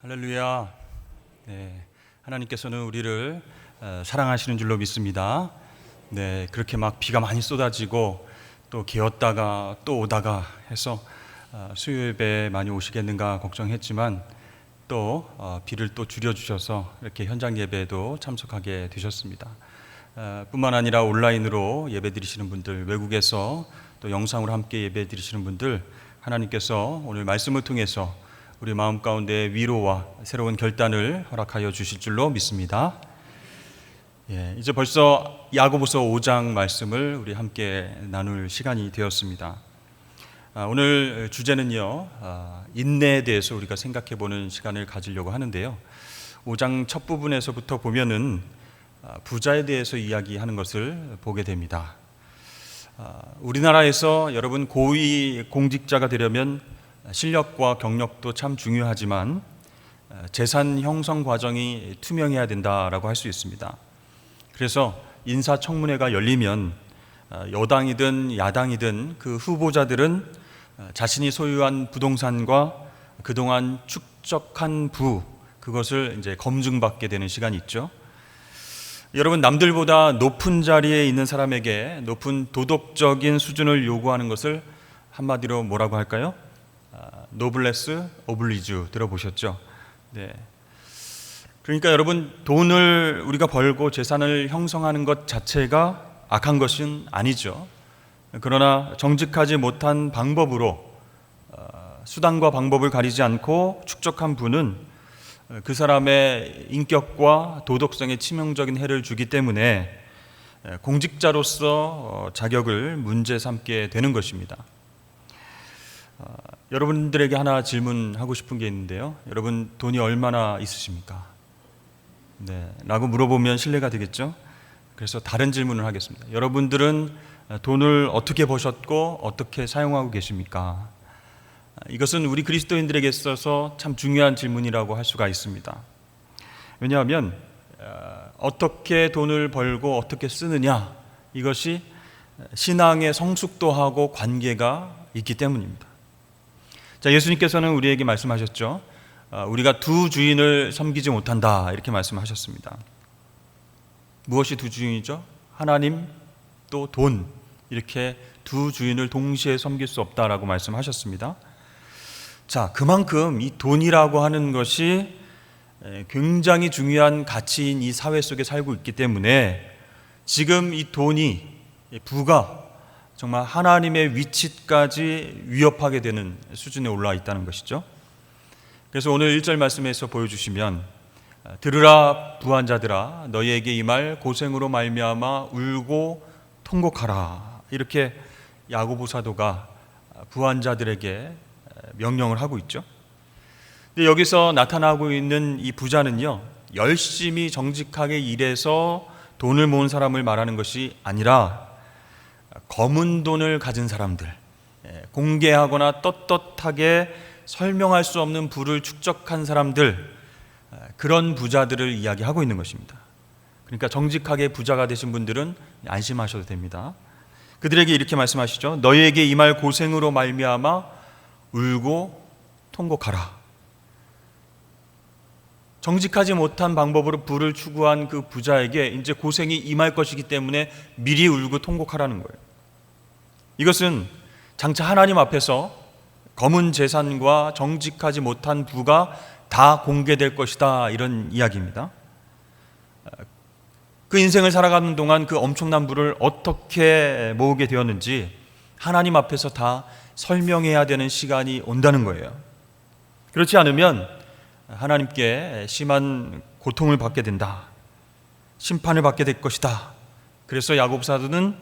할렐루야. 네, 하나님께서는 우리를 사랑하시는 줄로 믿습니다. 네, 그렇게 막 비가 많이 쏟아지고 또 개었다가 또 오다가 해서 수요 예배 많이 오시겠는가 걱정했지만 또 비를 또 줄여주셔서 이렇게 현장 예배에도 참석하게 되셨습니다. 뿐만 아니라 온라인으로 예배 드리시는 분들, 외국에서 또 영상으로 함께 예배 드리시는 분들, 하나님께서 오늘 말씀을 통해서 우리 마음 가운데 위로와 새로운 결단을 허락하여 주실 줄로 믿습니다. 이제 벌써 야고보서 5장 말씀을 우리 함께 나눌 시간이 되었습니다. 오늘 주제는요, 인내에 대해서 우리가 생각해 보는 시간을 가지려고 하는데요. 5장 첫 부분에서부터 보면은 부자에 대해서 이야기하는 것을 보게 됩니다. 우리나라에서 여러분 고위 공직자가 되려면 실력과 경력도 참 중요하지만 재산 형성 과정이 투명해야 된다라고 할 수 있습니다. 그래서 인사청문회가 열리면 여당이든 야당이든 그 후보자들은 자신이 소유한 부동산과 그동안 축적한 그것을 이제 검증받게 되는 시간이 있죠. 여러분, 남들보다 높은 자리에 있는 사람에게 높은 도덕적인 수준을 요구하는 것을 한마디로 뭐라고 할까요? 노블레스 오블리주 들어보셨죠? 네. 그러니까 여러분, 돈을 우리가 벌고 재산을 형성하는 것 자체가 악한 것은 아니죠. 그러나 정직하지 못한 방법으로 수단과 방법을 가리지 않고 축적한 부는 그 사람의 인격과 도덕성에 치명적인 해를 주기 때문에 공직자로서 자격을 문제 삼게 되는 것입니다. 여러분들에게 하나 질문하고 싶은 게 있는데요. 여러분, 돈이 얼마나 있으십니까? 네, 라고 물어보면 신뢰가 되겠죠? 그래서 다른 질문을 하겠습니다. 여러분들은 돈을 어떻게 버셨고 어떻게 사용하고 계십니까? 이것은 우리 그리스도인들에게 있어서 참 중요한 질문이라고 할 수가 있습니다. 왜냐하면 어떻게 돈을 벌고 어떻게 쓰느냐, 이것이 신앙의 성숙도하고 관계가 있기 때문입니다. 자, 예수님께서는 우리에게 말씀하셨죠. 우리가 두 주인을 섬기지 못한다, 이렇게 말씀하셨습니다. 무엇이 두 주인이죠? 하나님 또 돈, 이렇게 두 주인을 동시에 섬길 수 없다라고 말씀하셨습니다. 자, 그만큼 이 돈이라고 하는 것이 굉장히 중요한 가치인 이 사회 속에 살고 있기 때문에 지금 이 돈이, 부가 정말 하나님의 위치까지 위협하게 되는 수준에 올라와 있다는 것이죠. 그래서 오늘 1절 말씀에서 보여주시면 들으라 부한 자들아, 너희에게 이 말 고생으로 말미암아 울고 통곡하라, 이렇게 야고보 사도가 부한 자들에게 명령을 하고 있죠. 근데 여기서 나타나고 있는 이 부자는요, 열심히 정직하게 일해서 돈을 모은 사람을 말하는 것이 아니라 검은 돈을 가진 사람들, 공개하거나 떳떳하게 설명할 수 없는 부를 축적한 사람들, 그런 부자들을 이야기하고 있는 것입니다. 그러니까 정직하게 부자가 되신 분들은 안심하셔도 됩니다. 그들에게 이렇게 말씀하시죠. 너희에게 이 말 고생으로 말미암아 울고 통곡하라. 정직하지 못한 방법으로 부를 추구한 그 부자에게 이제 고생이 임할 것이기 때문에 미리 울고 통곡하라는 거예요. 이것은 장차 하나님 앞에서 검은 재산과 정직하지 못한 부가 다 공개될 것이다, 이런 이야기입니다. 그 인생을 살아가는 동안 그 엄청난 부를 어떻게 모으게 되었는지 하나님 앞에서 다 설명해야 되는 시간이 온다는 거예요. 그렇지 않으면 하나님께 심한 고통을 받게 된다, 심판을 받게 될 것이다. 그래서 야고보 사도는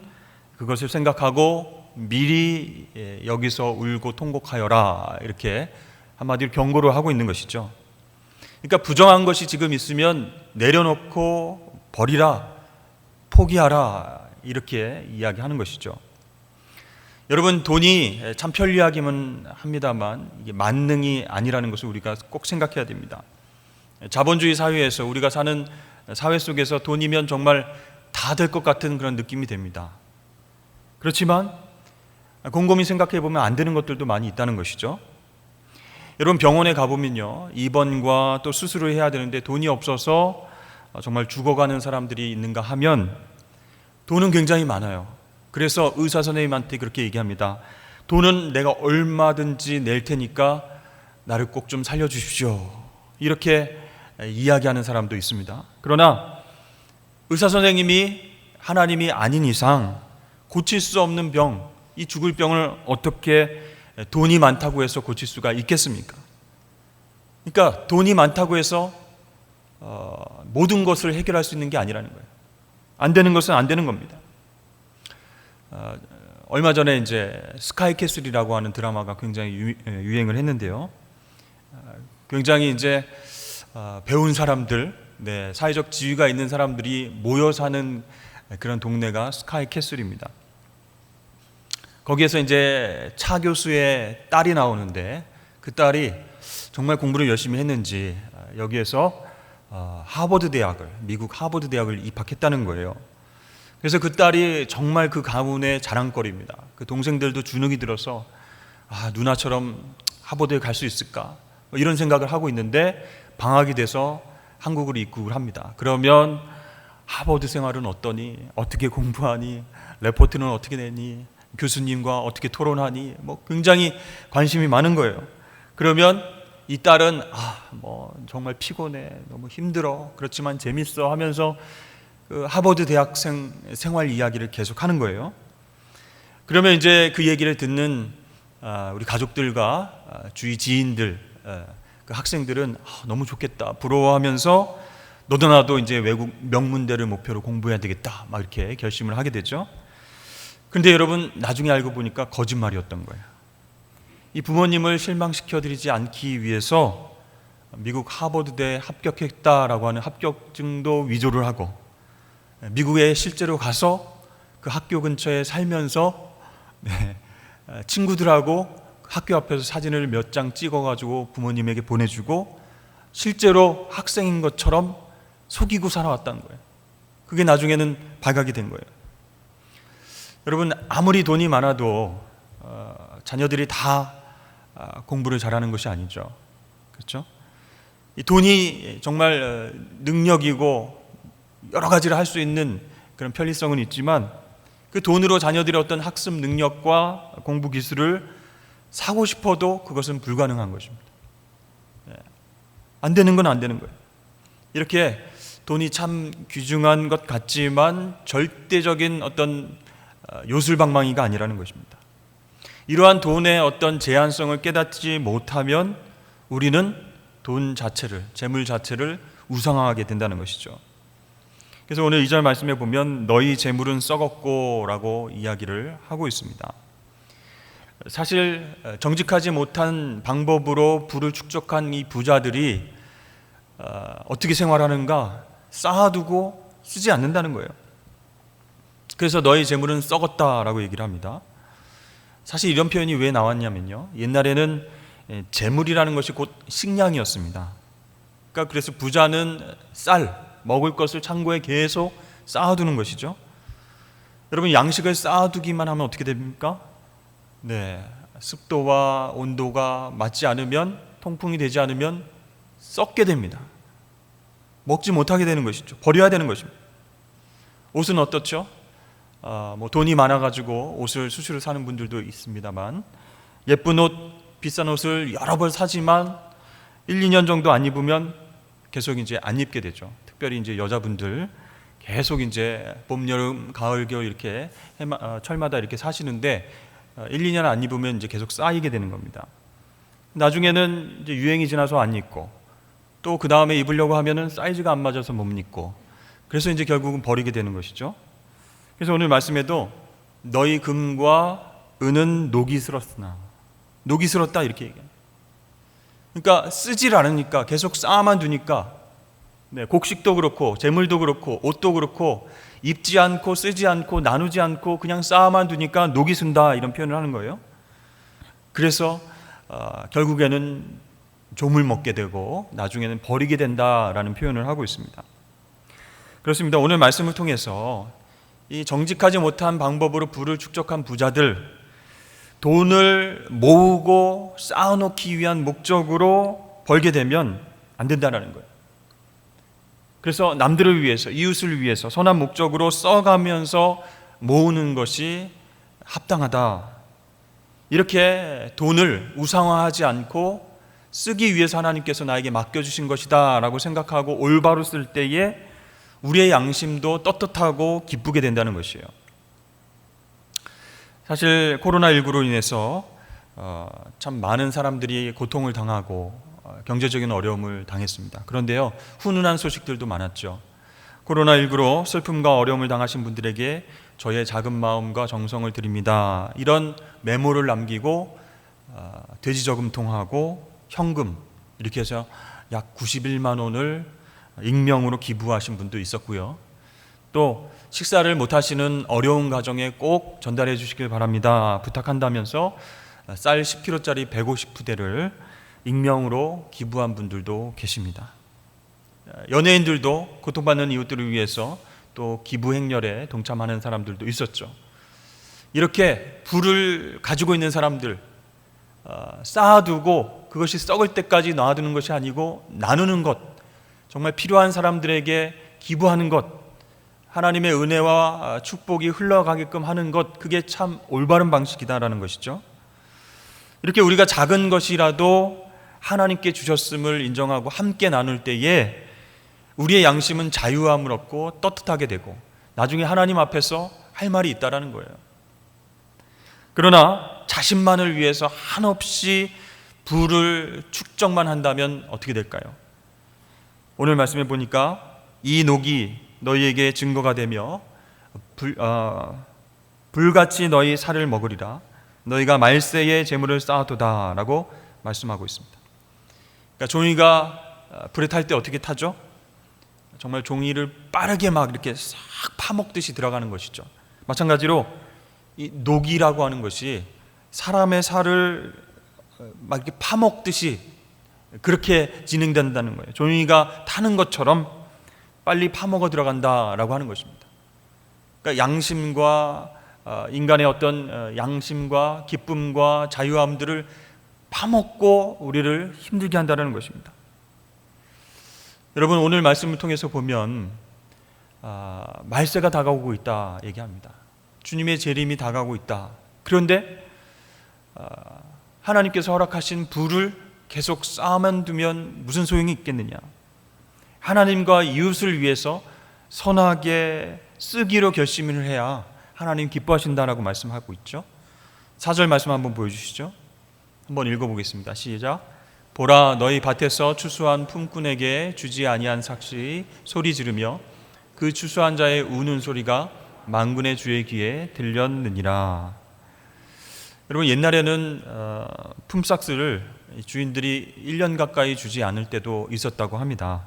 그것을 생각하고 미리 여기서 울고 통곡하여라, 이렇게 한마디로 경고를 하고 있는 것이죠. 그러니까 부정한 것이 지금 있으면 내려놓고 버리라, 포기하라, 이렇게 이야기하는 것이죠. 여러분, 돈이 참 편리하기는 합니다만 이게 만능이 아니라는 것을 우리가 꼭 생각해야 됩니다. 자본주의 사회에서 우리가 사는 사회 속에서 돈이면 정말 다 될 것 같은 그런 느낌이 됩니다. 그렇지만 곰곰이 생각해 보면 안 되는 것들도 많이 있다는 것이죠. 여러분 병원에 가보면요, 입원과 또 수술을 해야 되는데 돈이 없어서 정말 죽어가는 사람들이 있는가 하면 돈은 굉장히 많아요. 그래서 의사 선생님한테 그렇게 얘기합니다. 돈은 내가 얼마든지 낼 테니까 나를 꼭 좀 살려주십시오. 이렇게 이야기하는 사람도 있습니다. 그러나 의사 선생님이 하나님이 아닌 이상 고칠 수 없는 병, 이 죽을 병을 어떻게 돈이 많다고 해서 고칠 수가 있겠습니까? 그러니까 돈이 많다고 해서 모든 것을 해결할 수 있는 게 아니라는 거예요. 안 되는 것은 안 되는 겁니다. 얼마 전에 이제 스카이캐슬이라고 하는 드라마가 굉장히 유행을 했는데요. 굉장히 이제 배운 사람들, 사회적 지위가 있는 사람들이 모여 사는 그런 동네가 스카이캐슬입니다. 거기에서 이제 차 교수의 딸이 나오는데 그 딸이 정말 공부를 열심히 했는지 여기에서 하버드 대학을, 미국 하버드 대학을 입학했다는 거예요. 그래서 그 딸이 정말 그 가문의 자랑거리입니다. 그 동생들도 주눅이 들어서 누나처럼 하버드에 갈 수 있을까? 이런 생각을 하고 있는데 방학이 돼서 한국으로 입국을 합니다. 그러면 하버드 생활은 어떠니? 어떻게 공부하니? 레포트는 어떻게 내니? 교수님과 어떻게 토론하니? 굉장히 관심이 많은 거예요. 그러면 이 딸은 정말 피곤해, 너무 힘들어, 그렇지만 재밌어 하면서 그 하버드 대학생 생활 이야기를 계속 하는 거예요. 그러면 이제 그 얘기를 듣는 우리 가족들과 주위 지인들, 그 학생들은 너무 좋겠다, 부러워하면서 너도 나도 이제 외국 명문대를 목표로 공부해야 되겠다, 막 이렇게 결심을 하게 되죠. 그런데 여러분, 나중에 알고 보니까 거짓말이었던 거예요. 이 부모님을 실망시켜드리지 않기 위해서 미국 하버드대에 합격했다라고 하는 합격증도 위조를 하고 미국에 실제로 가서 그 학교 근처에 살면서 친구들하고 학교 앞에서 사진을 몇 장 찍어가지고 부모님에게 보내주고 실제로 학생인 것처럼 속이고 살아왔다는 거예요. 그게 나중에는 발각이 된 거예요. 여러분, 아무리 돈이 많아도 자녀들이 다 공부를 잘하는 것이 아니죠. 그렇죠? 이 돈이 정말 능력이고 여러 가지를 할 수 있는 그런 편리성은 있지만 그 돈으로 자녀들의 어떤 학습 능력과 공부 기술을 사고 싶어도 그것은 불가능한 것입니다. 안 되는 건 안 되는 거예요. 이렇게 돈이 참 귀중한 것 같지만 절대적인 어떤 요술방망이가 아니라는 것입니다. 이러한 돈의 어떤 제한성을 깨닫지 못하면 우리는 돈 자체를, 재물 자체를 우상화하게 된다는 것이죠. 그래서 오늘 2절 말씀에 보면 너희 재물은 썩었고 라고 이야기를 하고 있습니다. 사실 정직하지 못한 방법으로 부를 축적한 이 부자들이 어떻게 생활하는가? 쌓아두고 쓰지 않는다는 거예요. 그래서 너희 재물은 썩었다라고 얘기를 합니다. 사실 이런 표현이 왜 나왔냐면요, 옛날에는 재물이라는 것이 곧 식량이었습니다. 그러니까 그래서 부자는 먹을 것을 창고에 계속 쌓아두는 것이죠. 여러분, 양식을 쌓아두기만 하면 어떻게 됩니까? 습도와 온도가 맞지 않으면, 통풍이 되지 않으면 썩게 됩니다. 먹지 못하게 되는 것이죠. 버려야 되는 것입니다. 옷은 어떻죠? 돈이 많아가지고 옷을 수시로 사는 분들도 있습니다만 예쁜 옷, 비싼 옷을 여러 벌 사지만 1, 2년 정도 안 입으면 계속 이제 안 입게 되죠. 특별히 이제 여자분들 계속 이제 봄, 여름, 가을, 겨울 이렇게 철마다 이렇게 사시는데 1, 2년 안 입으면 이제 계속 쌓이게 되는 겁니다. 나중에는 이제 유행이 지나서 안 입고 또 그 다음에 입으려고 하면은 사이즈가 안 맞아서 못 입고 그래서 이제 결국은 버리게 되는 것이죠. 그래서 오늘 말씀에도 너희 금과 은은 녹이 슬었으나, 녹이 슬었다 이렇게 얘기해요. 그러니까 쓰질 않으니까 계속 쌓아만 두니까 곡식도 그렇고 재물도 그렇고 옷도 그렇고 입지 않고 쓰지 않고 나누지 않고 그냥 쌓아만 두니까 녹이 쓴다 이런 표현을 하는 거예요. 그래서 결국에는 조물 먹게 되고 나중에는 버리게 된다라는 표현을 하고 있습니다. 그렇습니다. 오늘 말씀을 통해서 이 정직하지 못한 방법으로 부를 축적한 부자들, 돈을 모으고 쌓아놓기 위한 목적으로 벌게 되면 안 된다는 거예요. 그래서 남들을 위해서, 이웃을 위해서 선한 목적으로 써가면서 모으는 것이 합당하다. 이렇게 돈을 우상화하지 않고 쓰기 위해서 하나님께서 나에게 맡겨주신 것이다 라고 생각하고 올바로 쓸 때에 우리의 양심도 떳떳하고 기쁘게 된다는 것이에요. 사실 코로나19로 인해서 참 많은 사람들이 고통을 당하고 경제적인 어려움을 당했습니다. 그런데요, 훈훈한 소식들도 많았죠. 코로나19로 슬픔과 어려움을 당하신 분들에게 저의 작은 마음과 정성을 드립니다. 이런 메모를 남기고 돼지저금통하고 현금 이렇게 해서 약 91만 원을 익명으로 기부하신 분도 있었고요. 또 식사를 못하시는 어려운 가정에 꼭 전달해 주시길 바랍니다. 부탁한다면서 쌀 10kg짜리 150부대를 익명으로 기부한 분들도 계십니다. 연예인들도 고통받는 이웃들을 위해서 또 기부 행렬에 동참하는 사람들도 있었죠. 이렇게 부를 가지고 있는 사람들 쌓아두고 그것이 썩을 때까지 놔두는 것이 아니고 나누는 것, 정말 필요한 사람들에게 기부하는 것, 하나님의 은혜와 축복이 흘러가게끔 하는 것, 그게 참 올바른 방식이다라는 것이죠. 이렇게 우리가 작은 것이라도 하나님께 주셨음을 인정하고 함께 나눌 때에 우리의 양심은 자유함을 얻고 떳떳하게 되고 나중에 하나님 앞에서 할 말이 있다라는 거예요. 그러나 자신만을 위해서 한없이 부를 축적만 한다면 어떻게 될까요? 오늘 말씀해 보니까 이 녹이 너희에게 증거가 되며 불같이 너희 살을 먹으리라. 너희가 말세에 재물을 쌓아도다 라고 말씀하고 있습니다. 그러니까 종이가 불에 탈 때 어떻게 타죠? 정말 종이를 빠르게 막 이렇게 싹 파먹듯이 들어가는 것이죠. 마찬가지로 이 녹이라고 하는 것이 사람의 살을 막 이렇게 파먹듯이 그렇게 진행된다는 거예요. 종이가 타는 것처럼 빨리 파먹어 들어간다라고 하는 것입니다. 그러니까 양심과 인간의 어떤 양심과 기쁨과 자유함들을 파먹고 우리를 힘들게 한다는 것입니다. 여러분, 오늘 말씀을 통해서 보면 말세가 다가오고 있다 얘기합니다. 주님의 재림이 다가오고 있다. 그런데 하나님께서 허락하신 부를 계속 쌓아만 두면 무슨 소용이 있겠느냐. 하나님과 이웃을 위해서 선하게 쓰기로 결심을 해야 하나님 기뻐하신다라고 말씀하고 있죠. 4절 말씀 한번 보여주시죠. 한번 읽어보겠습니다. 시작. 보라, 너희 밭에서 추수한 품꾼에게 주지 아니한 삭시 소리 지르며 그 추수한 자의 우는 소리가 만군의 주의 귀에 들렸느니라. 여러분, 옛날에는 품삯을 주인들이 1년 가까이 주지 않을 때도 있었다고 합니다.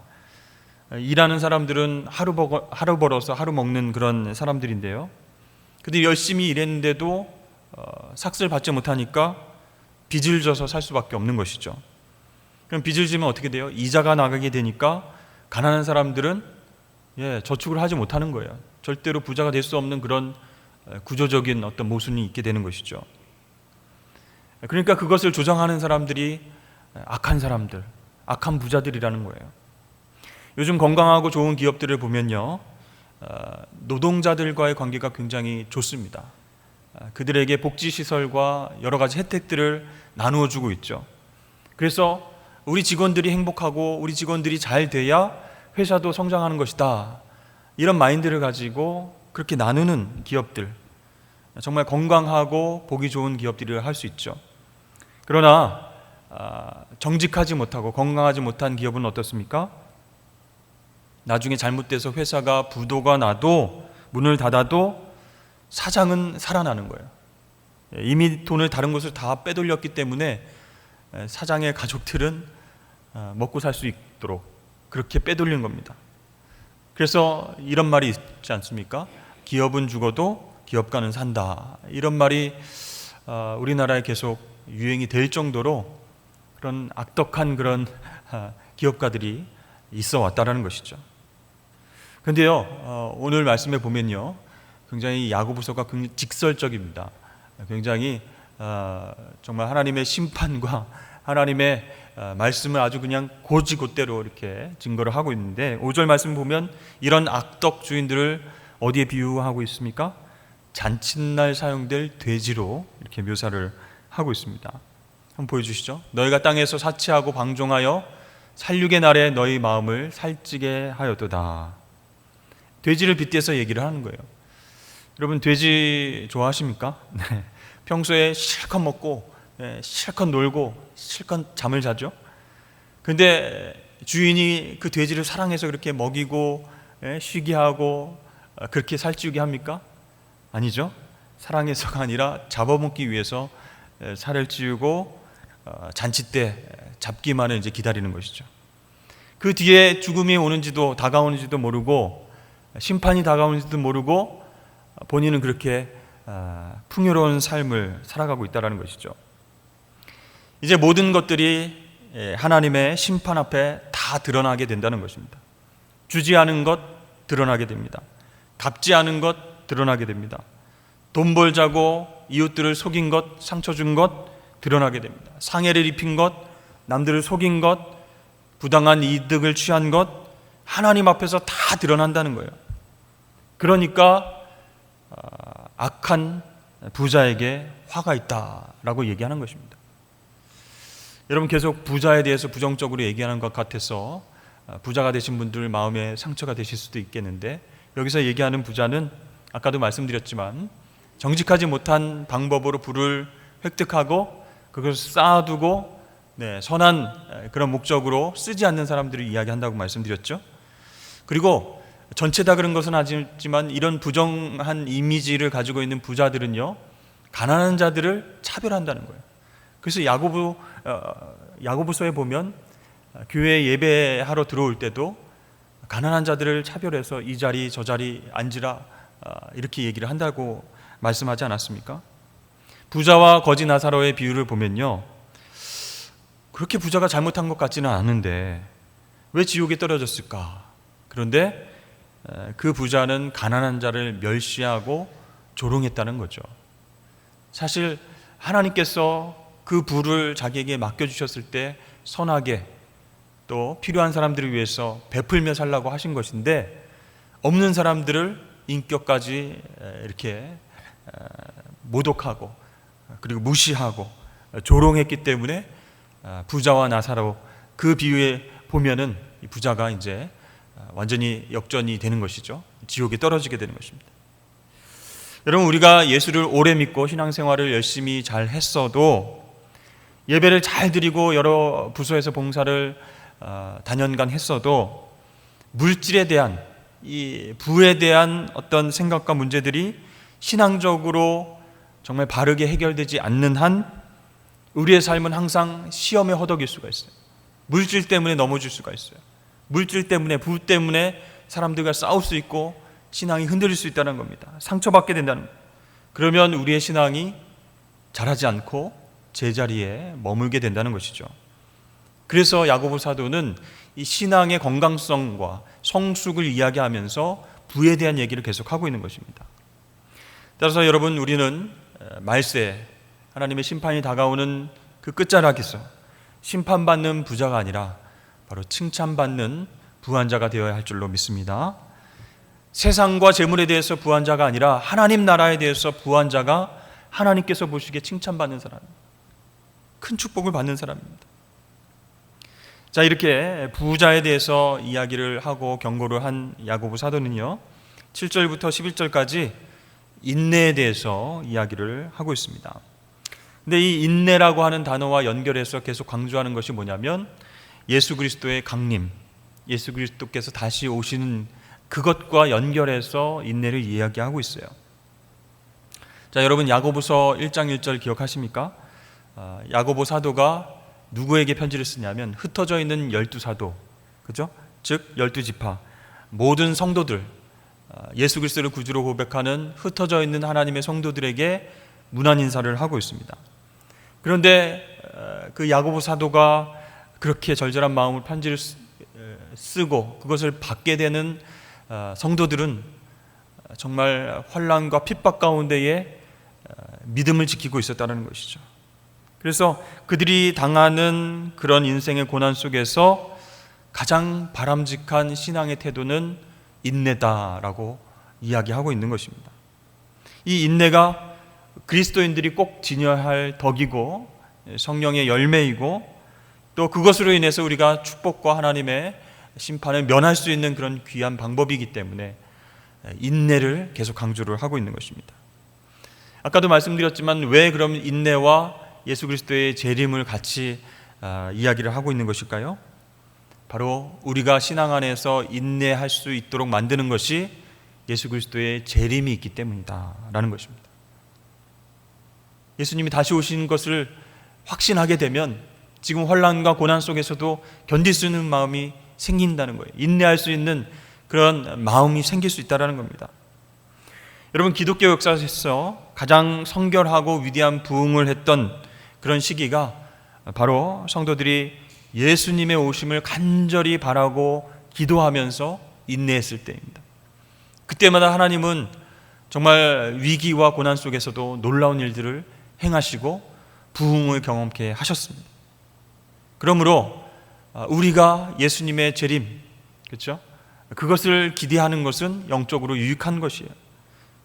일하는 사람들은 하루 벌어서 하루 먹는 그런 사람들인데요. 근데 열심히 일했는데도 삭스를 받지 못하니까 빚을 져서 살 수밖에 없는 것이죠. 그럼 빚을 지면 어떻게 돼요? 이자가 나가게 되니까 가난한 사람들은 저축을 하지 못하는 거예요. 절대로 부자가 될 수 없는 그런 구조적인 어떤 모순이 있게 되는 것이죠. 그러니까 그것을 조정하는 사람들이 악한 사람들, 악한 부자들이라는 거예요. 요즘 건강하고 좋은 기업들을 보면요, 노동자들과의 관계가 굉장히 좋습니다. 그들에게 복지시설과 여러 가지 혜택들을 나누어 주고 있죠. 그래서 우리 직원들이 행복하고 우리 직원들이 잘 돼야 회사도 성장하는 것이다. 이런 마인드를 가지고 그렇게 나누는 기업들, 정말 건강하고 보기 좋은 기업들을 할 수 있죠. 그러나 정직하지 못하고 건강하지 못한 기업은 어떻습니까? 나중에 잘못돼서 회사가 부도가 나도 문을 닫아도 사장은 살아나는 거예요. 이미 돈을 다른 곳을 다 빼돌렸기 때문에 사장의 가족들은 먹고 살 수 있도록 그렇게 빼돌린 겁니다. 그래서 이런 말이 있지 않습니까? 기업은 죽어도 기업가는 산다. 이런 말이 우리나라에 계속 유행이 될 정도로 그런 악덕한 그런 기업가들이 있어 왔다라는 것이죠. 그런데요, 오늘 말씀에 보면요, 굉장히 야고보서가 굉장히 직설적입니다. 굉장히 정말 하나님의 심판과 하나님의 말씀을 아주 그냥 곧이곧대로 이렇게 증거를 하고 있는데 5절 말씀 보면 이런 악덕 주인들을 어디에 비유하고 있습니까? 잔칫날 사용될 돼지로 이렇게 묘사를 하고 있습니다. 한번 보여주시죠. 너희가 땅에서 사치하고 방종하여 살육의 날에 너희 마음을 살찌게 하였도다. 돼지를 빗대서 얘기를 하는 거예요. 여러분 돼지 좋아하십니까? 네. 평소에 실컷 먹고 실컷 놀고 실컷 잠을 자죠. 근데 주인이 그 돼지를 사랑해서 그렇게 먹이고 쉬게 하고 그렇게 살찌우게 합니까? 아니죠. 사랑해서가 아니라 잡아먹기 위해서 살을 찌우고 잔치 때 잡기만을 이제 기다리는 것이죠. 그 뒤에 죽음이 오는지도 다가오는지도 모르고 심판이 다가오는지도 모르고 본인은 그렇게 풍요로운 삶을 살아가고 있다는 것이죠. 이제 모든 것들이 하나님의 심판 앞에 다 드러나게 된다는 것입니다. 주지 않은 것 드러나게 됩니다. 갚지 않은 것 드러나게 됩니다. 돈 벌자고 이웃들을 속인 것, 상처 준 것 드러나게 됩니다. 상해를 입힌 것, 남들을 속인 것, 부당한 이득을 취한 것 하나님 앞에서 다 드러난다는 거예요. 그러니까 악한 부자에게 화가 있다라고 얘기하는 것입니다. 여러분 계속 부자에 대해서 부정적으로 얘기하는 것 같아서 부자가 되신 분들 마음에 상처가 되실 수도 있겠는데 여기서 얘기하는 부자는 아까도 말씀드렸지만 정직하지 못한 방법으로 부를 획득하고 그것을 쌓아두고 선한 그런 목적으로 쓰지 않는 사람들을 이야기한다고 말씀드렸죠. 그리고 전체 다 그런 것은 아니지만 이런 부정한 이미지를 가지고 있는 부자들은요 가난한 자들을 차별한다는 거예요. 그래서 야고보서에 보면 교회 예배하러 들어올 때도 가난한 자들을 차별해서 이 자리 저 자리 앉으라 이렇게 얘기를 한다고 말씀하지 않았습니까? 부자와 거지 나사로의 비유를 보면요 그렇게 부자가 잘못한 것 같지는 않은데 왜 지옥에 떨어졌을까? 그런데 그 부자는 가난한 자를 멸시하고 조롱했다는 거죠. 사실 하나님께서 그 부를 자기에게 맡겨주셨을 때 선하게 또 필요한 사람들을 위해서 베풀며 살라고 하신 것인데 없는 사람들을 인격까지 이렇게 모독하고 그리고 무시하고 조롱했기 때문에 부자와 나사로 그 비유에 보면은 이 부자가 이제 완전히 역전이 되는 것이죠. 지옥에 떨어지게 되는 것입니다. 여러분 우리가 예수를 오래 믿고 신앙생활을 열심히 잘 했어도 예배를 잘 드리고 여러 부서에서 봉사를 단연간 했어도 물질에 대한 이 부에 대한 어떤 생각과 문제들이 신앙적으로 정말 바르게 해결되지 않는 한 우리의 삶은 항상 시험에 허덕일 수가 있어요. 물질 때문에 넘어질 수가 있어요. 물질 때문에 부 때문에 사람들과 싸울 수 있고 신앙이 흔들릴 수 있다는 겁니다. 상처받게 된다는 거예요. 그러면 우리의 신앙이 자라지 않고 제자리에 머물게 된다는 것이죠. 그래서 야고보 사도는 이 신앙의 건강성과 성숙을 이야기하면서 부에 대한 얘기를 계속하고 있는 것입니다. 따라서 여러분 우리는 말세 하나님의 심판이 다가오는 그 끝자락에서 심판받는 부자가 아니라 바로 칭찬받는 부한 자가 되어야 할 줄로 믿습니다. 세상과 재물에 대해서 부한 자가 아니라 하나님 나라에 대해서 부한 자가 하나님께서 보시기에 칭찬받는 사람입니다. 큰 축복을 받는 사람입니다. 자, 이렇게 부자에 대해서 이야기를 하고 경고를 한 야고보 사도는요 7절부터 11절까지 인내에 대해서 이야기를 하고 있습니다. 근데 이 인내라고 하는 단어와 연결해서 계속 강조하는 것이 뭐냐면 예수 그리스도의 강림, 예수 그리스도께서 다시 오시는 그것과 연결해서 인내를 이야기하고 있어요. 자, 여러분 야고보서 1장 1절 기억하십니까? 야고보 사도가 누구에게 편지를 쓰냐면 흩어져 있는 12사도, 그죠? 즉 12지파 모든 성도들, 예수 그리스도를 구주로 고백하는 흩어져 있는 하나님의 성도들에게 문안 인사를 하고 있습니다. 그런데 그 야고보 사도가 그렇게 절절한 마음으로 편지를 쓰고 그것을 받게 되는 성도들은 정말 환난과 핍박 가운데에 믿음을 지키고 있었다는 것이죠. 그래서 그들이 당하는 그런 인생의 고난 속에서 가장 바람직한 신앙의 태도는 인내다라고 이야기하고 있는 것입니다. 이 인내가 그리스도인들이 꼭 지녀야 할 덕이고 성령의 열매이고, 또 그것으로 인해서 우리가 축복과 하나님의 심판을 면할 수 있는 그런 귀한 방법이기 때문에 인내를 계속 강조를 하고 있는 것입니다. 아까도 말씀드렸지만 왜 그럼 인내와 예수 그리스도의 재림을 같이 이야기를 하고 있는 것일까요? 바로 우리가 신앙 안에서 인내할 수 있도록 만드는 것이 예수 그리스도의 재림이 있기 때문이다라는 것입니다. 예수님이 다시 오신 것을 확신하게 되면 지금 환난과 고난 속에서도 견딜 수 있는 마음이 생긴다는 거예요. 인내할 수 있는 그런 마음이 생길 수 있다는 겁니다. 여러분, 기독교 역사에서 가장 성결하고 위대한 부흥을 했던 그런 시기가 바로 성도들이 예수님의 오심을 간절히 바라고 기도하면서 인내했을 때입니다. 그때마다 하나님은 정말 위기와 고난 속에서도 놀라운 일들을 행하시고 부흥을 경험케 하셨습니다. 그러므로 우리가 예수님의 재림, 그렇죠? 그것을 기대하는 것은 영적으로 유익한 것이에요.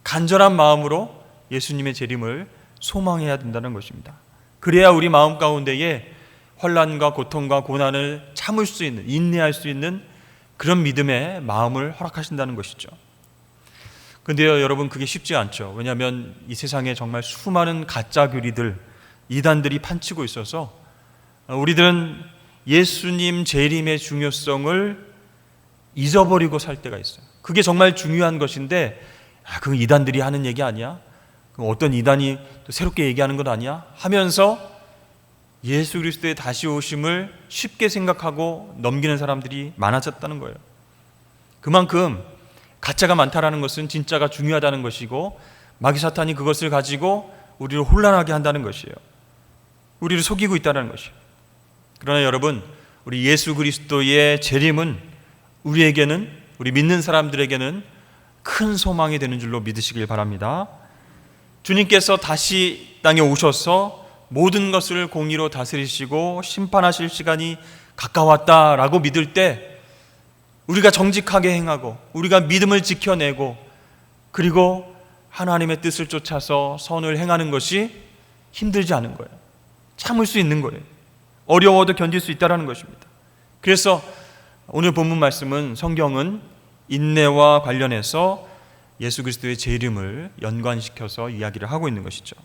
간절한 마음으로 예수님의 재림을 소망해야 된다는 것입니다. 그래야 우리 마음 가운데에 환난과 고통과 고난을 참을 수 있는, 인내할 수 있는 그런 믿음의 마음을 허락하신다는 것이죠. 그런데요, 여러분, 그게 쉽지 않죠. 왜냐하면 이 세상에 정말 수많은 가짜 교리들, 이단들이 판치고 있어서 우리들은 예수님 재림의 중요성을 잊어버리고 살 때가 있어요. 그게 정말 중요한 것인데, 그건 이단들이 하는 얘기 아니야? 어떤 이단이 또 새롭게 얘기하는 것 아니야? 하면서 예수 그리스도의 다시 오심을 쉽게 생각하고 넘기는 사람들이 많아졌다는 거예요. 그만큼 가짜가 많다라는 것은 진짜가 중요하다는 것이고, 마귀 사탄이 그것을 가지고 우리를 혼란하게 한다는 것이에요. 우리를 속이고 있다는 것이에요. 그러나 여러분, 우리 예수 그리스도의 재림은 우리에게는, 우리 믿는 사람들에게는 큰 소망이 되는 줄로 믿으시길 바랍니다. 주님께서 다시 땅에 오셔서 모든 것을 공의로 다스리시고 심판하실 시간이 가까웠다라고 믿을 때 우리가 정직하게 행하고 우리가 믿음을 지켜내고 그리고 하나님의 뜻을 쫓아서 선을 행하는 것이 힘들지 않은 거예요. 참을 수 있는 거예요. 어려워도 견딜 수 있다는 것입니다. 그래서 오늘 본문 말씀은, 성경은 인내와 관련해서 예수 그리스도의 재림을 연관시켜서 이야기를 하고 있는 것이죠.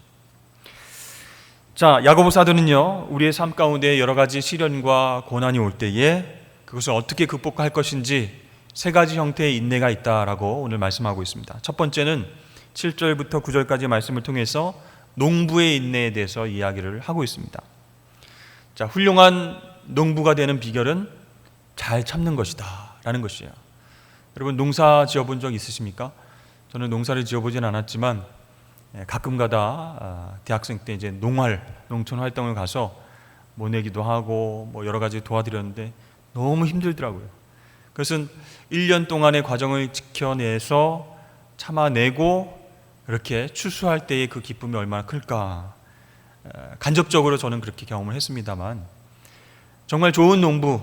자, 야고보 사도는요, 우리의 삶 가운데 여러 가지 시련과 고난이 올 때에 그것을 어떻게 극복할 것인지 세 가지 형태의 인내가 있다라고 오늘 말씀하고 있습니다. 첫 번째는 7절부터 9절까지 말씀을 통해서 농부의 인내에 대해서 이야기를 하고 있습니다. 자, 훌륭한 농부가 되는 비결은 잘 참는 것이다 라는 것이에요. 여러분, 농사 지어본 적 있으십니까? 저는 농사를 지어보진 않았지만 가끔가다 대학생 때 이제 농촌 활동을 가서 모내기도 하고 뭐 여러 가지 도와드렸는데 너무 힘들더라고요. 그것은 1년 동안의 과정을 지켜내서 참아내고 그렇게 추수할 때의 그 기쁨이 얼마나 클까. 간접적으로 저는 그렇게 경험을 했습니다만, 정말 좋은 농부,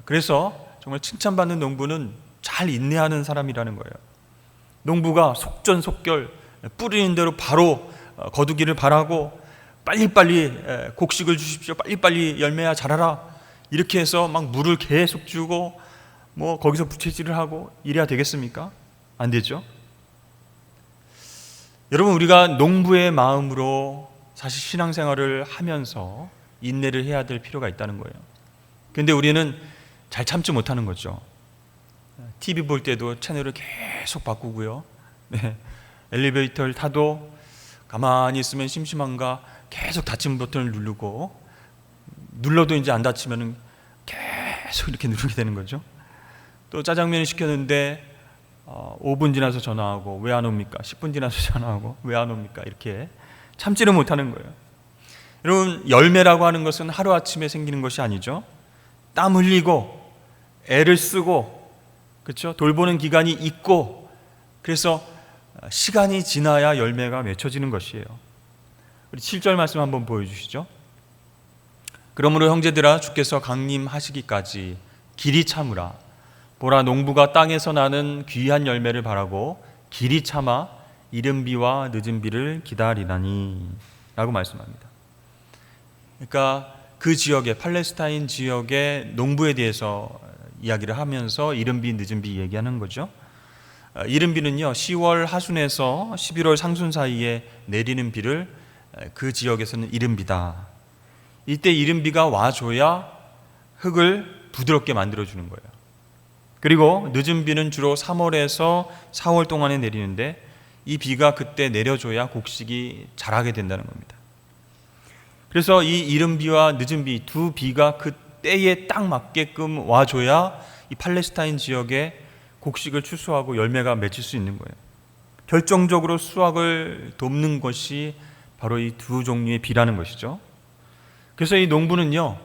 그래서 정말 칭찬받는 농부는 잘 인내하는 사람이라는 거예요. 농부가 속전속결 뿌리는 대로 바로 거두기를 바라고 빨리빨리 곡식을 주십시오, 빨리빨리 열매야 자라라, 이렇게 해서 막 물을 계속 주고 뭐 거기서 부채질을 하고 이래야 되겠습니까? 안 되죠. 여러분, 우리가 농부의 마음으로 사실 신앙생활을 하면서 인내를 해야 될 필요가 있다는 거예요. 그런데 우리는 잘 참지 못하는 거죠. TV 볼 때도 채널을 계속 바꾸고요. 네. 엘리베이터를 타도 가만히 있으면 심심한가 계속 닫힘 버튼을 누르고, 눌러도 이제 안 닫히면 계속 이렇게 누르게 되는 거죠. 또 짜장면을 시켰는데 5분 지나서 전화하고 왜 안 옵니까? 10분 지나서 전화하고 왜 안 옵니까? 이렇게 참지를 못하는 거예요. 여러분, 열매라고 하는 것은 하루아침에 생기는 것이 아니죠. 땀 흘리고 애를 쓰고, 그렇죠? 돌보는 기간이 있고, 그래서 시간이 지나야 열매가 맺혀지는 것이에요. 우리 7절 말씀 한번 보여주시죠. 그러므로 형제들아 주께서 강림하시기까지 길이 참으라. 보라 농부가 땅에서 나는 귀한 열매를 바라고 길이 참아 이른 비와 늦은 비를 기다리나니 라고 말씀합니다. 그러니까 그 지역의 팔레스타인 지역의 농부에 대해서 이야기를 하면서 이른 비 늦은 비 얘기하는 거죠. 이른 비는요 10월 하순에서 11월 상순 사이에 내리는 비를 그 지역에서는 이른 비다. 이때 이른 비가 와줘야 흙을 부드럽게 만들어주는 거예요. 그리고 늦은 비는 주로 3월에서 4월 동안에 내리는데 이 비가 그때 내려줘야 곡식이 자라게 된다는 겁니다. 그래서 이 이른 비와 늦은 비 두 비가 그 때에 딱 맞게끔 와줘야 이 팔레스타인 지역에 곡식을 추수하고 열매가 맺힐 수 있는 거예요. 결정적으로 수확을 돕는 것이 바로 이 두 종류의 비라는 것이죠. 그래서 이 농부는요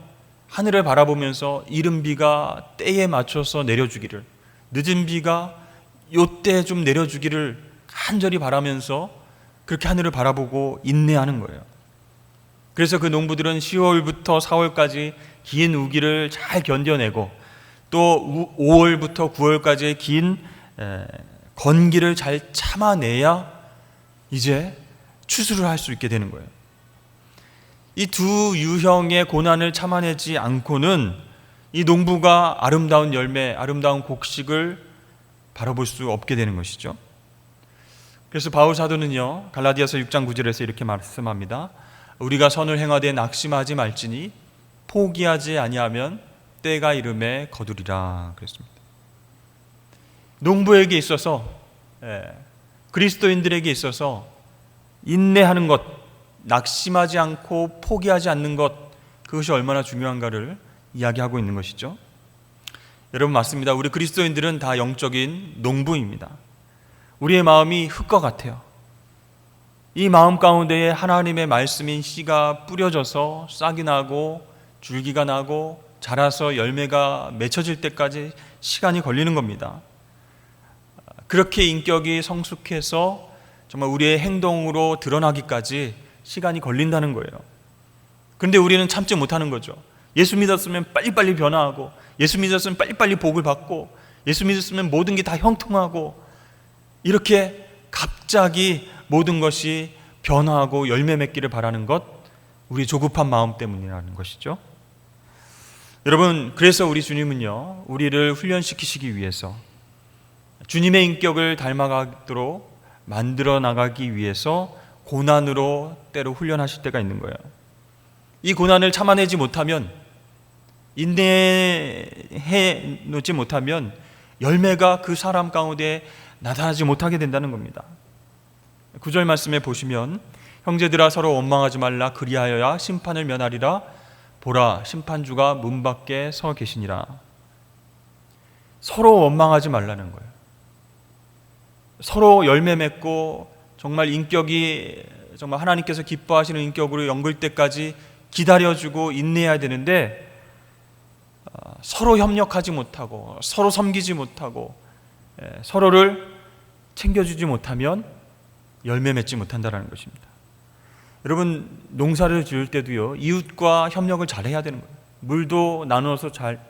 하늘을 바라보면서 이른 비가 때에 맞춰서 내려주기를, 늦은 비가 요때 좀 내려주기를 간절히 바라면서 그렇게 하늘을 바라보고 인내하는 거예요. 그래서 그 농부들은 10월부터 4월까지 긴 우기를 잘 견뎌내고 또 5월부터 9월까지의 긴 건기를 잘 참아내야 이제 추수를 할 수 있게 되는 거예요. 이 두 유형의 고난을 참아내지 않고는 이 농부가 아름다운 열매, 아름다운 곡식을 바라볼 수 없게 되는 것이죠. 그래서 바울 사도는요 갈라디아서 6장 9절에서 이렇게 말씀합니다. 우리가 선을 행하되 낙심하지 말지니 포기하지 아니하면 때가 이름에 거두리라 그랬습니다. 농부에게 있어서 그리스도인들에게 있어서 인내하는 것, 낙심하지 않고 포기하지 않는 것, 그것이 얼마나 중요한가를 이야기하고 있는 것이죠. 여러분 맞습니다. 우리 그리스도인들은 다 영적인 농부입니다. 우리의 마음이 흙과 같아요. 이 마음 가운데에 하나님의 말씀인 씨가 뿌려져서 싹이 나고 줄기가 나고 자라서 열매가 맺혀질 때까지 시간이 걸리는 겁니다. 그렇게 인격이 성숙해서 정말 우리의 행동으로 드러나기까지 시간이 걸린다는 거예요. 그런데 우리는 참지 못하는 거죠. 예수 믿었으면 빨리빨리 변화하고, 예수 믿었으면 빨리빨리 복을 받고, 예수 믿었으면 모든 게 다 형통하고, 이렇게 갑자기 모든 것이 변화하고 열매 맺기를 바라는 것, 우리 조급한 마음 때문이라는 것이죠. 여러분, 그래서 우리 주님은요 우리를 훈련시키시기 위해서, 주님의 인격을 닮아가도록 만들어 나가기 위해서 고난으로 때로 훈련하실 때가 있는 거예요. 이 고난을 참아내지 못하면, 인내해 놓지 못하면 열매가 그 사람 가운데 나타나지 못하게 된다는 겁니다. 9절 말씀에 보시면 형제들아 서로 원망하지 말라. 그리하여야 심판을 면하리라. 보라 심판주가 문 밖에 서 계시니라. 서로 원망하지 말라는 거예요. 서로 열매 맺고 정말 인격이 정말 하나님께서 기뻐하시는 인격으로 연결 때까지 기다려주고 인내해야 되는데 서로 협력하지 못하고 서로 섬기지 못하고 서로를 챙겨주지 못하면 열매 맺지 못한다는 것입니다. 여러분 농사를 지을 때도요 이웃과 협력을 잘해야 되는 거예요. 물도 나누어서 잘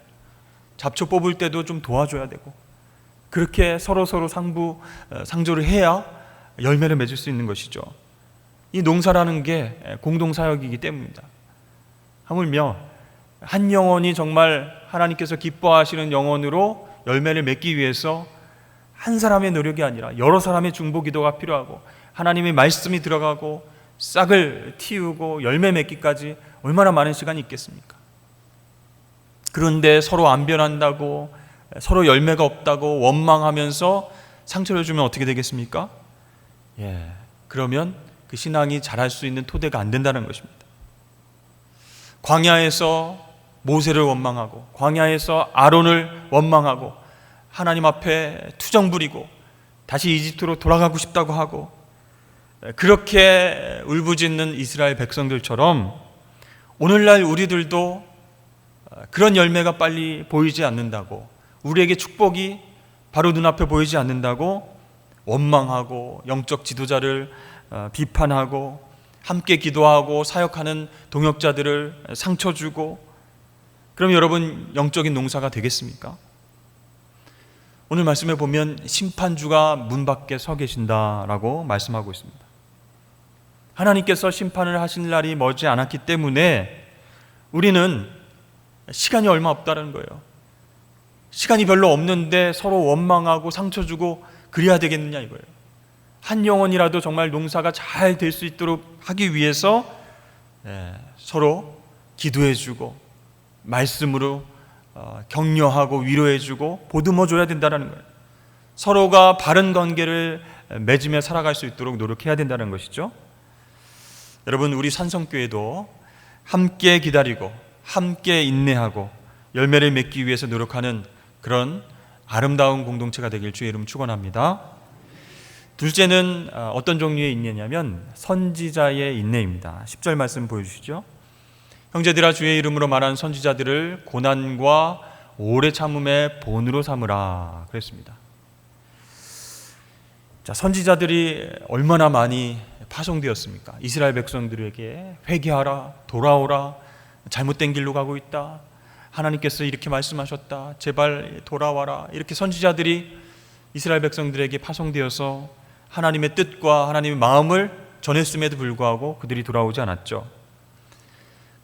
잡초 뽑을 때도 좀 도와줘야 되고 그렇게 서로 상조를 해야 열매를 맺을 수 있는 것이죠. 이 농사라는 게 공동사역이기 때문입니다. 하물며 한 영혼이 정말 하나님께서 기뻐하시는 영혼으로 열매를 맺기 위해서 한 사람의 노력이 아니라 여러 사람의 중보 기도가 필요하고 하나님의 말씀이 들어가고 싹을 틔우고 열매 맺기까지 얼마나 많은 시간이 있겠습니까? 그런데 서로 안 변한다고, 서로 열매가 없다고 원망하면서 상처를 주면 어떻게 되겠습니까? 그러면 그 신앙이 자랄 수 있는 토대가 안 된다는 것입니다. 광야에서 모세를 원망하고 광야에서 아론을 원망하고 하나님 앞에 투정 부리고 다시 이집트로 돌아가고 싶다고 하고 그렇게 울부짖는 이스라엘 백성들처럼 오늘날 우리들도 그런 열매가 빨리 보이지 않는다고, 우리에게 축복이 바로 눈앞에 보이지 않는다고 원망하고 영적 지도자를 비판하고 함께 기도하고 사역하는 동역자들을 상처 주고, 그럼 여러분 영적인 농사가 되겠습니까? 오늘 말씀에 보면 심판주가 문 밖에 서 계신다라고 말씀하고 있습니다. 하나님께서 심판을 하실 날이 머지 않았기 때문에 우리는 시간이 얼마 없다는 거예요. 시간이 별로 없는데 서로 원망하고 상처 주고 그래야 되겠느냐 이거예요. 한 영혼이라도 정말 농사가 잘 될 수 있도록 하기 위해서 서로 기도해 주고 말씀으로 격려하고 위로해 주고 보듬어 줘야 된다는 거예요. 서로가 바른 관계를 맺으며 살아갈 수 있도록 노력해야 된다는 것이죠. 여러분, 우리 산성교회도 함께 기다리고 함께 인내하고 열매를 맺기 위해서 노력하는 그런 아름다운 공동체가 되길 주의 이름 축원합니다. 둘째는 어떤 종류의 인내냐면 선지자의 인내입니다. 10절 말씀 보여주시죠. 형제들아, 주의 이름으로 말한 선지자들을 고난과 오래 참음의 본으로 삼으라 그랬습니다. 자, 선지자들이 얼마나 많이 파송되었습니까? 이스라엘 백성들에게 회개하라, 돌아오라, 잘못된 길로 가고 있다, 하나님께서 이렇게 말씀하셨다, 제발 돌아와라, 이렇게 선지자들이 이스라엘 백성들에게 파송되어서 하나님의 뜻과 하나님의 마음을 전했음에도 불구하고 그들이 돌아오지 않았죠.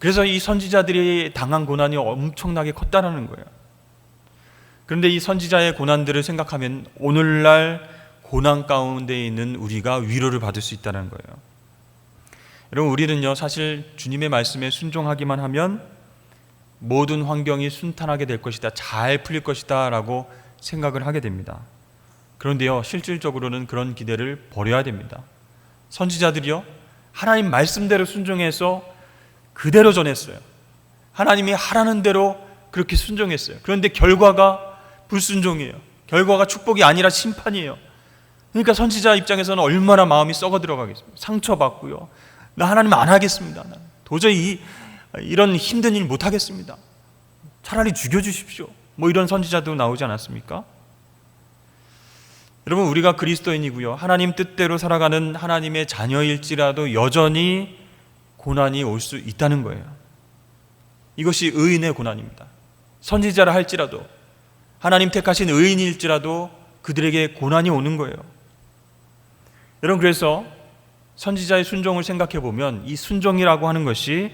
그래서 이 선지자들이 당한 고난이 엄청나게 컸다는 거예요. 그런데 이 선지자의 고난들을 생각하면 오늘날 고난 가운데 있는 우리가 위로를 받을 수 있다는 거예요. 여러분, 우리는요 사실 주님의 말씀에 순종하기만 하면 모든 환경이 순탄하게 될 것이다, 잘 풀릴 것이다 라고 생각을 하게 됩니다. 그런데요, 실질적으로는 그런 기대를 버려야 됩니다. 선지자들이요 하나님 말씀대로 순종해서 그대로 전했어요. 하나님이 하라는 대로 그렇게 순종했어요. 그런데 결과가 불순종이에요. 결과가 축복이 아니라 심판이에요. 그러니까 선지자 입장에서는 얼마나 마음이 썩어 들어가겠습니까? 상처받고요, 나 하나님 안 하겠습니다, 나는 도저히 이런 힘든 일 못 하겠습니다, 차라리 죽여주십시오, 뭐 이런 선지자도 나오지 않았습니까? 여러분, 우리가 그리스도인이고요, 하나님 뜻대로 살아가는 하나님의 자녀일지라도 여전히 고난이 올 수 있다는 거예요. 이것이 의인의 고난입니다. 선지자라 할지라도, 하나님 택하신 의인일지라도 그들에게 고난이 오는 거예요. 여러분, 그래서 선지자의 순종을 생각해 보면 이 순종이라고 하는 것이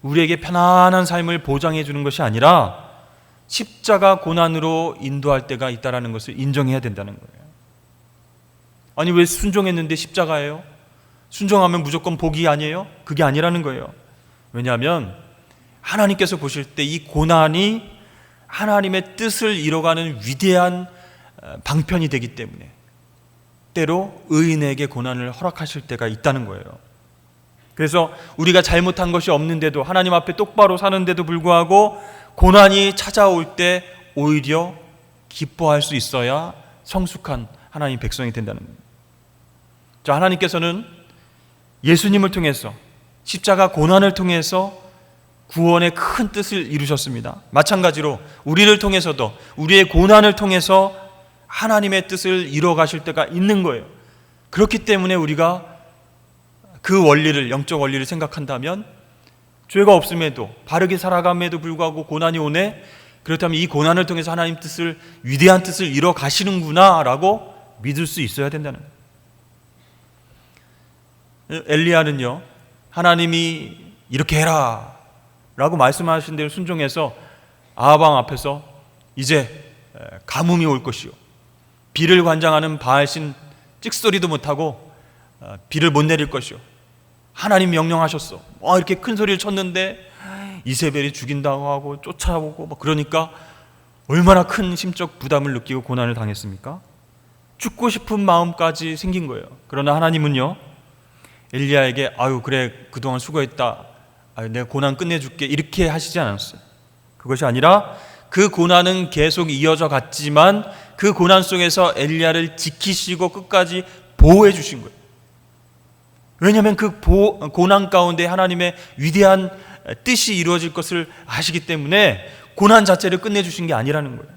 우리에게 편안한 삶을 보장해 주는 것이 아니라 십자가 고난으로 인도할 때가 있다는 것을 인정해야 된다는 거예요. 아니, 왜 순종했는데 십자가예요? 순종하면 무조건 복이 아니에요? 그게 아니라는 거예요. 왜냐하면 하나님께서 보실 때 이 고난이 하나님의 뜻을 이뤄가는 위대한 방편이 되기 때문에 때로 의인에게 고난을 허락하실 때가 있다는 거예요. 그래서 우리가 잘못한 것이 없는데도, 하나님 앞에 똑바로 사는데도 불구하고 고난이 찾아올 때 오히려 기뻐할 수 있어야 성숙한 하나님 백성이 된다는 거예요. 자, 하나님께서는 예수님을 통해서, 십자가 고난을 통해서 구원의 큰 뜻을 이루셨습니다. 마찬가지로 우리를 통해서도, 우리의 고난을 통해서 하나님의 뜻을 이루어 가실 때가 있는 거예요. 그렇기 때문에 우리가 그 원리를, 영적 원리를 생각한다면 죄가 없음에도, 바르게 살아감에도 불구하고 고난이 오네, 그렇다면 이 고난을 통해서 하나님 뜻을, 위대한 뜻을 이루어 가시는구나 라고 믿을 수 있어야 된다는 거예요. 엘리야는요, 하나님이 이렇게 해라 라고 말씀하신 대로 순종해서 아방 앞에서 이제 가뭄이 올 것이요, 비를 관장하는 바알신 찍소리도 못하고 비를 못 내릴 것이요, 하나님 명령하셨어, 이렇게 큰 소리를 쳤는데 이세벨이 죽인다고 하고 쫓아오고 그러니까 얼마나 큰 심적 부담을 느끼고 고난을 당했습니까? 죽고 싶은 마음까지 생긴 거예요. 그러나 하나님은요, 엘리야에게 아유 그래 그동안 수고했다, 내가 고난 끝내줄게, 이렇게 하시지 않았어요. 그것이 아니라 그 고난은 계속 이어져 갔지만 그 고난 속에서 엘리야를 지키시고 끝까지 보호해 주신 거예요. 왜냐하면 그 고난 가운데 하나님의 위대한 뜻이 이루어질 것을 아시기 때문에 고난 자체를 끝내주신 게 아니라는 거예요.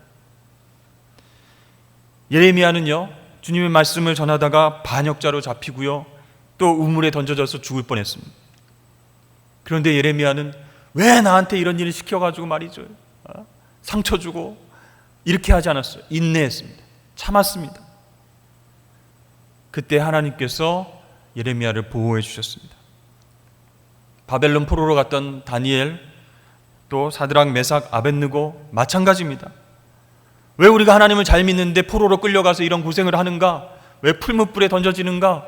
예레미야는요, 주님의 말씀을 전하다가 반역자로 잡히고요, 또 우물에 던져져서 죽을 뻔했습니다. 그런데 예레미야는 왜 나한테 이런 일을 시켜가지고 말이죠, 상처 주고 이렇게 하지 않았어요. 인내했습니다. 참았습니다. 그때 하나님께서 예레미야를 보호해 주셨습니다. 바벨론 포로로 갔던 다니엘, 또 사드락, 메삭, 아벳느고 마찬가지입니다. 왜 우리가 하나님을 잘 믿는데 포로로 끌려가서 이런 고생을 하는가? 왜 풀무불에 던져지는가?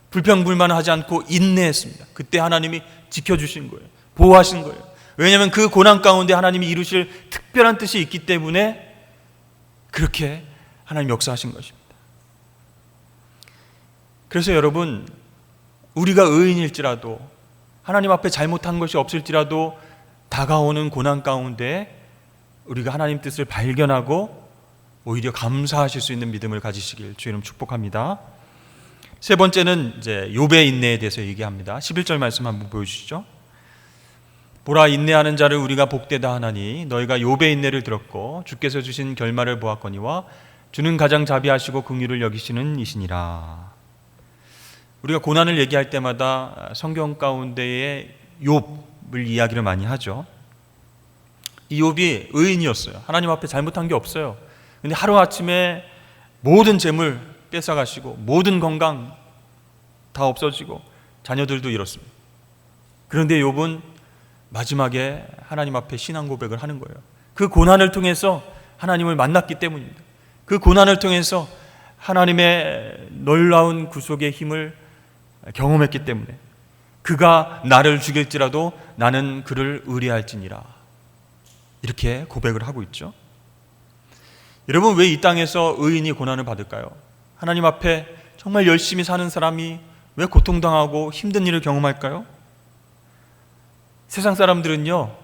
불평불만하지 않고 인내했습니다. 그때 하나님이 지켜주신 거예요. 보호하신 거예요. 왜냐하면 그 고난 가운데 하나님이 이루실 특별한 뜻이 있기 때문에 그렇게 하나님 역사하신 것입니다. 그래서 여러분, 우리가 의인일지라도 하나님 앞에 잘못한 것이 없을지라도 다가오는 고난 가운데 우리가 하나님 뜻을 발견하고 오히려 감사하실 수 있는 믿음을 가지시길 주의 이름 축복합니다. 세 번째는 이제 욥의 인내에 대해서 얘기합니다. 11절 말씀 한번 보여주시죠. 보라, 인내하는 자를 우리가 복되다 하나니 너희가 욥의 인내를 들었고 주께서 주신 결말을 보았거니와 주는 가장 자비하시고 긍휼을 여기시는 이시니라. 우리가 고난을 얘기할 때마다 성경 가운데의 욥을 이야기를 많이 하죠. 이 욥이 의인이었어요. 하나님 앞에 잘못한 게 없어요. 근데 하루아침에 모든 재물 뺏어가시고 모든 건강 다 없어지고 자녀들도 잃었습니다. 그런데 욥은 마지막에 하나님 앞에 신앙 고백을 하는 거예요. 그 고난을 통해서 하나님을 만났기 때문입니다. 그 고난을 통해서 하나님의 놀라운 구속의 힘을 경험했기 때문에 그가 나를 죽일지라도 나는 그를 의뢰할지니라, 이렇게 고백을 하고 있죠. 여러분, 왜 이 땅에서 의인이 고난을 받을까요? 하나님 앞에 정말 열심히 사는 사람이 왜 고통당하고 힘든 일을 경험할까요? 세상 사람들은요,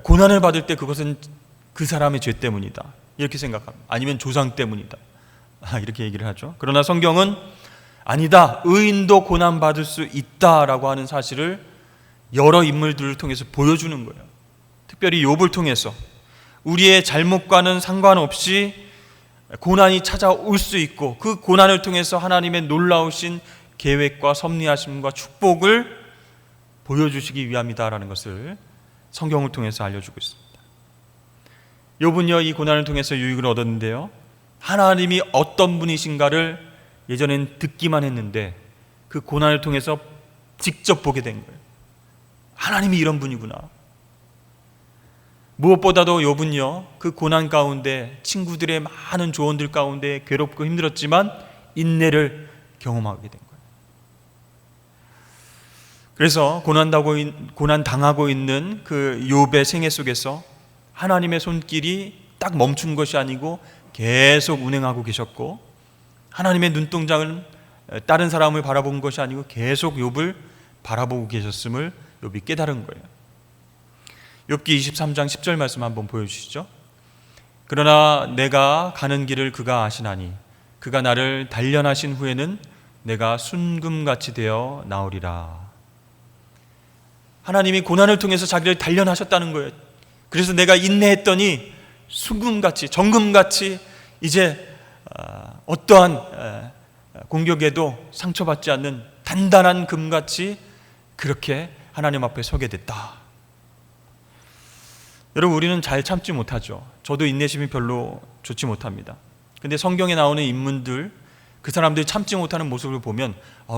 고난을 받을 때 그것은 그 사람의 죄 때문이다, 이렇게 생각합니다. 아니면 조상 때문이다, 이렇게 얘기를 하죠. 그러나 성경은 아니다, 의인도 고난받을 수 있다라고 하는 사실을 여러 인물들을 통해서 보여주는 거예요. 특별히 욥을 통해서 우리의 잘못과는 상관없이 고난이 찾아올 수 있고 그 고난을 통해서 하나님의 놀라우신 계획과 섭리하심과 축복을 보여주시기 위함이다라는 것을 성경을 통해서 알려주고 있습니다. 욥은요, 이 고난을 통해서 유익을 얻었는데요, 하나님이 어떤 분이신가를 예전엔 듣기만 했는데 그 고난을 통해서 직접 보게 된 거예요. 하나님이 이런 분이구나. 무엇보다도 욥은요, 그 고난 가운데 친구들의 많은 조언들 가운데 괴롭고 힘들었지만 인내를 경험하게 된 거예요. 그래서 고난 당하고 있는 그 욥의 생애 속에서 하나님의 손길이 딱 멈춘 것이 아니고 계속 운행하고 계셨고, 하나님의 눈동자는 다른 사람을 바라본 것이 아니고 계속 욥을 바라보고 계셨음을 욥이 깨달은 거예요. 욥기 23장 10절 말씀 한번 보여주시죠. 그러나 내가 가는 길을 그가 아시나니 그가 나를 단련하신 후에는 내가 순금같이 되어 나오리라. 하나님이 고난을 통해서 자기를 단련하셨다는 거예요. 그래서 내가 인내했더니 순금같이, 정금같이 이제 어떠한 공격에도 상처받지 않는 단단한 금같이 그렇게 하나님 앞에 서게 됐다. 여러분, 우리는 잘 참지 못하죠. 저도 인내심이 별로 좋지 못합니다. 근데 성경에 나오는 인물들, 그 사람들이 참지 못하는 모습을 보면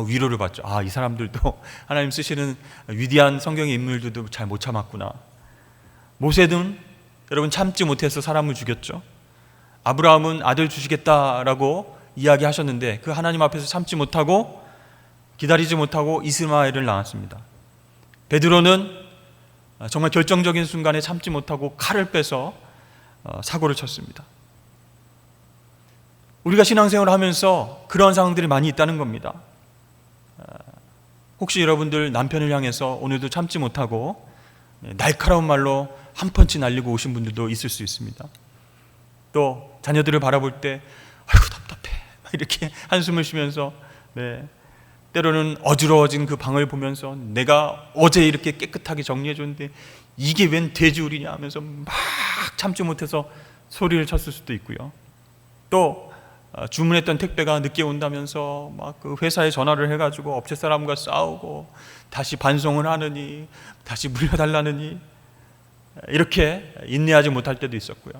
위로를 받죠. 이 사람들도 하나님 쓰시는 위대한 성경의 인물들도 잘 못 참았구나. 모세는 여러분 참지 못해서 사람을 죽였죠. 아브라함은 아들 주시겠다라고 이야기하셨는데 그 하나님 앞에서 참지 못하고 기다리지 못하고 이스마엘을 낳았습니다. 베드로는 정말 결정적인 순간에 참지 못하고 칼을 빼서 사고를 쳤습니다. 우리가 신앙생활을 하면서 그러한 상황들이 많이 있다는 겁니다. 혹시 여러분들 남편을 향해서 오늘도 참지 못하고 날카로운 말로 한 펀치 날리고 오신 분들도 있을 수 있습니다. 또 자녀들을 바라볼 때 아이고 답답해 이렇게 한숨을 쉬면서 때로는 어지러워진 그 방을 보면서 내가 어제 이렇게 깨끗하게 정리해 줬는데 이게 웬 돼지우리냐 하면서 막 참지 못해서 소리를 쳤을 수도 있고요. 또 주문했던 택배가 늦게 온다면서 막 그 회사에 전화를 해가지고 업체 사람과 싸우고 다시 반송을 하느니 다시 물려달라느니 이렇게 인내하지 못할 때도 있었고요.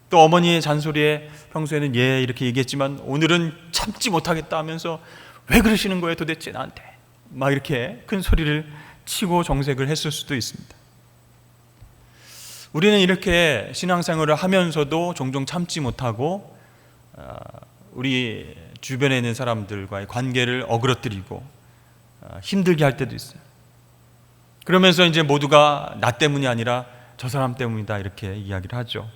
또 어머니의 잔소리에 평소에는 예 이렇게 얘기했지만 오늘은 참지 못하겠다 하면서 왜 그러시는 거예요 도대체 나한테, 막 이렇게 큰 소리를 치고 정색을 했을 수도 있습니다. 우리는 이렇게 신앙생활을 하면서도 종종 참지 못하고 우리 주변에 있는 사람들과의 관계를 어그러뜨리고 힘들게 할 때도 있어요. 그러면서 이제 모두가 나 때문이 아니라 저 사람 때문이다 이렇게 이야기를 하죠.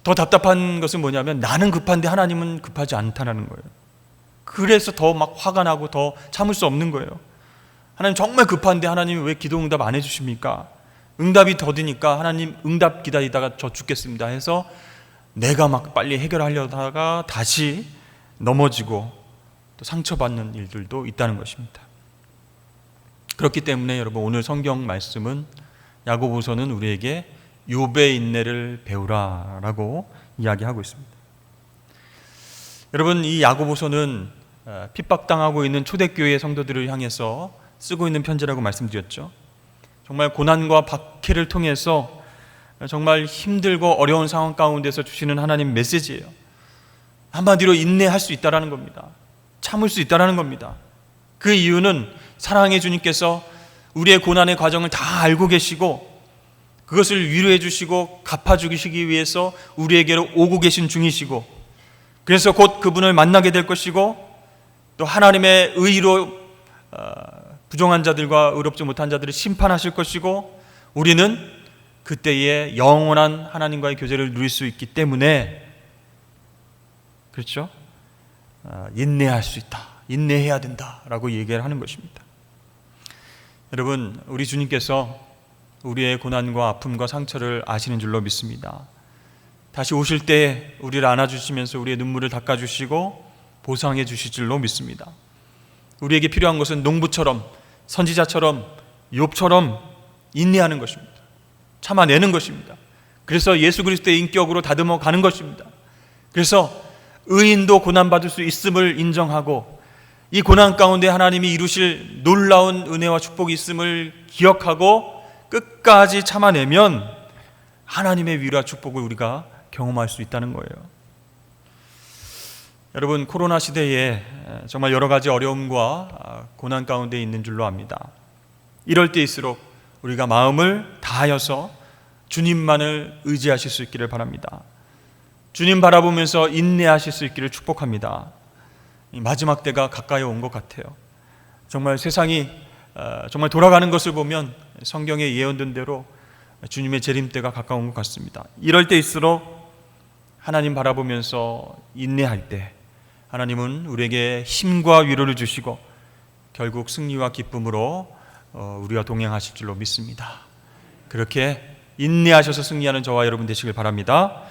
더 답답한 것은 뭐냐면 나는 급한데 하나님은 급하지 않다라는 거예요. 그래서 더 막 화가 나고 더 참을 수 없는 거예요. 하나님 정말 급한데 하나님이 왜 기도 응답 안 해주십니까? 응답이 더디니까 하나님 응답 기다리다가 저 죽겠습니다 해서 내가 막 빨리 해결하려다가 다시 넘어지고 또 상처받는 일들도 있다는 것입니다. 그렇기 때문에 여러분 오늘 성경 말씀은 야고보서는 우리에게 욥의 인내를 배우라라고 이야기하고 있습니다. 여러분 이 야고보서는 핍박당하고 있는 초대교회 성도들을 향해서 쓰고 있는 편지라고 말씀드렸죠. 정말 고난과 박해를 통해서 정말 힘들고 어려운 상황 가운데서 주시는 하나님 메시지예요. 한마디로 인내할 수 있다라는 겁니다. 참을 수 있다라는 겁니다. 그 이유는 사랑의 주님께서 우리의 고난의 과정을 다 알고 계시고 그것을 위로해 주시고 갚아주시기 위해서 우리에게로 오고 계신 중이시고 그래서 곧 그분을 만나게 될 것이고 또 하나님의 의로 부정한 자들과 의롭지 못한 자들을 심판하실 것이고 우리는 그때에 영원한 하나님과의 교제를 누릴 수 있기 때문에 그렇죠? 인내할 수 있다. 인내해야 된다라고 얘기를 하는 것입니다. 여러분 우리 주님께서 우리의 고난과 아픔과 상처를 아시는 줄로 믿습니다. 다시 오실 때 우리를 안아주시면서 우리의 눈물을 닦아주시고 보상해 주실 줄로 믿습니다. 우리에게 필요한 것은 농부처럼 선지자처럼 욥처럼 인내하는 것입니다. 참아내는 것입니다. 그래서 예수 그리스도의 인격으로 다듬어 가는 것입니다. 그래서 의인도 고난받을 수 있음을 인정하고 이 고난 가운데 하나님이 이루실 놀라운 은혜와 축복이 있음을 기억하고 끝까지 참아내면 하나님의 위로와 축복을 우리가 경험할 수 있다는 거예요. 여러분 코로나 시대에 정말 여러 가지 어려움과 고난 가운데 있는 줄로 압니다. 이럴 때일수록 우리가 마음을 다하여서 주님만을 의지하실 수 있기를 바랍니다. 주님 바라보면서 인내하실 수 있기를 축복합니다. 마지막 때가 가까이 온 것 같아요. 정말 세상이 정말 돌아가는 것을 보면 성경에 예언된 대로 주님의 재림 때가 가까운 것 같습니다. 이럴 때일수록 하나님 바라보면서 인내할 때 하나님은 우리에게 힘과 위로를 주시고 결국 승리와 기쁨으로 우리와 동행하실 줄로 믿습니다. 그렇게 인내하셔서 승리하는 저와 여러분 되시길 바랍니다.